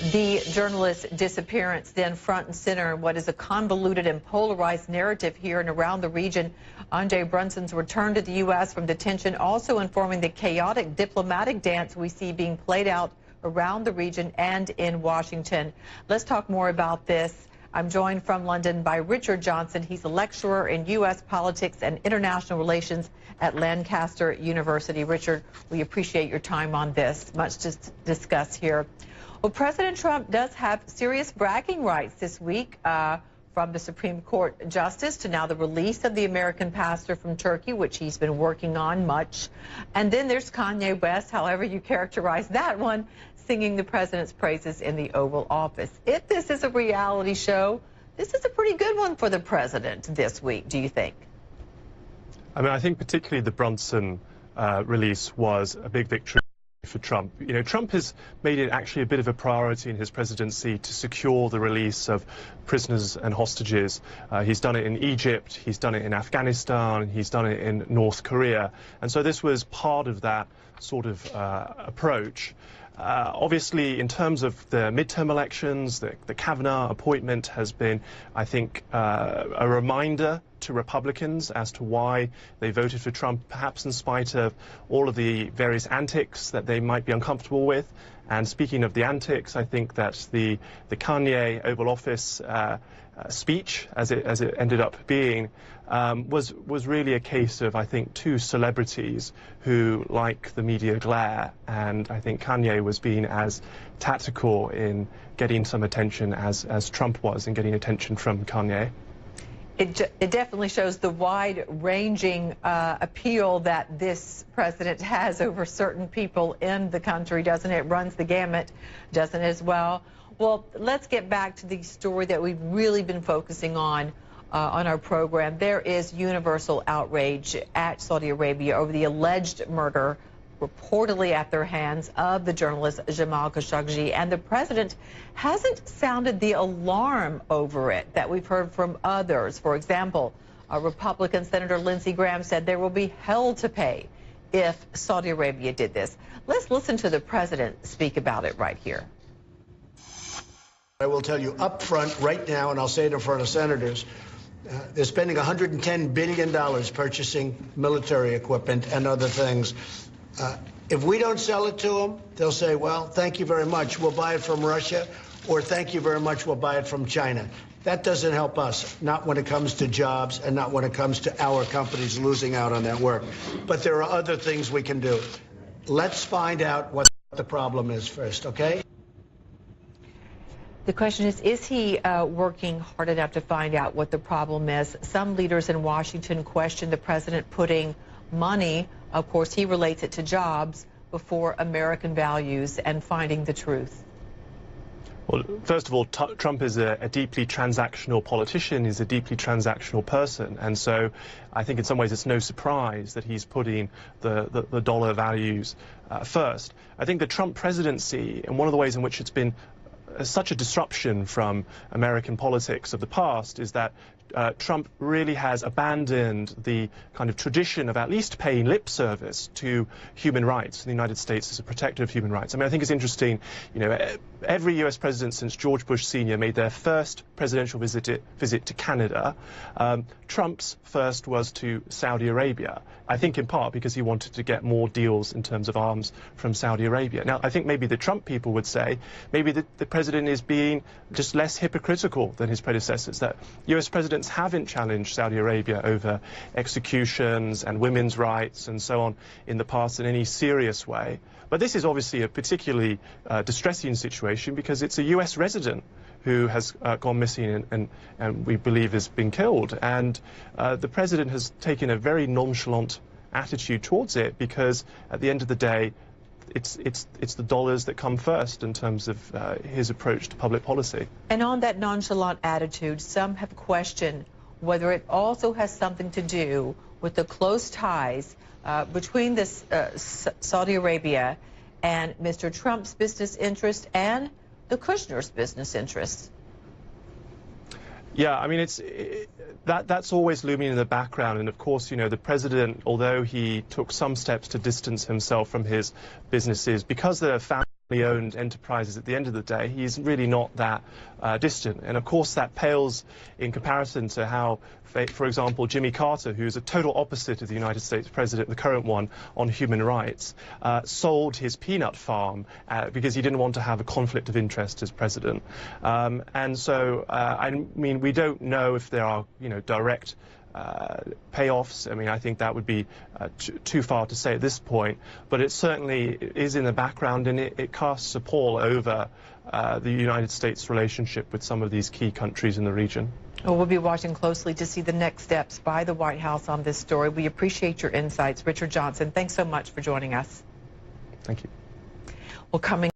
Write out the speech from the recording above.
The journalist's disappearance then front and center in what is a convoluted and polarized narrative here and around the region. Andre Brunson's return to the U.S. from detention also informing the chaotic diplomatic dance we see being played out around the region and in Washington. Let's talk more about this. I'm joined from London by Richard Johnson. He's a lecturer in U.S. politics and international relations at Lancaster University. Richard, we appreciate your time on this. Much to discuss here. Well, President Trump does have serious bragging rights this week, from the Supreme Court justice to now the release of the American pastor from Turkey, which he's been working on much. And then there's Kanye West, however you characterize that one, singing the president's praises in the Oval Office. If this is a reality show, this is a pretty good one for the president this week, do you think? I mean, I think particularly the Brunson release was a big victory for Trump. You know, Trump has made it actually a bit of a priority in his presidency to secure the release of prisoners and hostages. He's done it in Egypt, he's done it in Afghanistan, he's done it in North Korea. And so this was part of that sort of approach. Obviously, in terms of the midterm elections, the Kavanaugh appointment has been, I think, a reminder to Republicans as to why they voted for Trump, perhaps in spite of all of the various antics that they might be uncomfortable with. And speaking of the antics, I think that the Kanye Oval Office speech, as it ended up being, was really a case of, I think, two celebrities who like the media glare, and I think Kanye was being as tactical in getting some attention as Trump was in getting attention from Kanye. It definitely shows the wide-ranging appeal that this president has over certain people in the country, doesn't it? It runs the gamut, doesn't it, as well? Well, let's get back to the story that we've really been focusing on our program. There is universal outrage at Saudi Arabia over the alleged murder, reportedly at their hands, of the journalist Jamal Khashoggi, and the president hasn't sounded the alarm over it that we've heard from others. For example, Republican Senator Lindsey Graham said there will be hell to pay if Saudi Arabia did this. Let's listen to the president speak about it right here. I will tell you up front right now, and I'll say it in front of senators, they're spending $110 billion purchasing military equipment and other things. If we don't sell it to them, they'll say, well, thank you very much, we'll buy it from Russia, or thank you very much, we'll buy it from China. That doesn't help us, not when it comes to jobs and not when it comes to our companies losing out on that work. But there are other things we can do. Let's find out what the problem is first, okay? The question is he working hard enough to find out what the problem is? Some leaders in Washington question the president putting money, of course he relates it to jobs, before American values and finding the truth. Well, first of all, Trump is a deeply transactional politician. He's a deeply transactional person. And so I think in some ways it's no surprise that he's putting the dollar values first. I think the Trump presidency, and one of the ways in which it's been such a disruption from American politics of the past, is that Trump really has abandoned the kind of tradition of at least paying lip service to human rights. The United States is a protector of human rights. I mean, I think it's interesting, you know, every U.S. president since George Bush Sr. made their first presidential visit to Canada. Trump's first was to Saudi Arabia, I think in part because he wanted to get more deals in terms of arms from Saudi Arabia. Now, I think maybe the Trump people would say maybe the president is being just less hypocritical than his predecessors, that U.S. presidents haven't challenged Saudi Arabia over executions and women's rights and so on in the past in any serious way. But this is obviously a particularly distressing situation because it's a U.S. resident who has gone missing and we believe has been killed. And the president has taken a very nonchalant attitude towards it because at the end of the day, it's the dollars that come first in terms of his approach to public policy. And on that nonchalant attitude, some have questioned whether it also has something to do with the close ties between this Saudi Arabia and Mr. Trump's business interests and the Kushner's business interests. Yeah, I mean, that's always looming in the background. And of course, you know, the president, although he took some steps to distance himself from his businesses, because they're owned enterprises at the end of the day, he's really not that distant. And of course that pales in comparison to how, for example, Jimmy Carter, who's a total opposite of the United States president, the current one, on human rights, sold his peanut farm because he didn't want to have a conflict of interest as president. And so, I mean, we don't know if there are, direct payoffs. I mean, I think that would be too far to say at this point, but it certainly is in the background, and it casts a pall over the United States' relationship with some of these key countries in the region. Well, we'll be watching closely to see the next steps by the White House on this story. We appreciate your insights. Richard Johnson, thanks so much for joining us. Thank you. Well, coming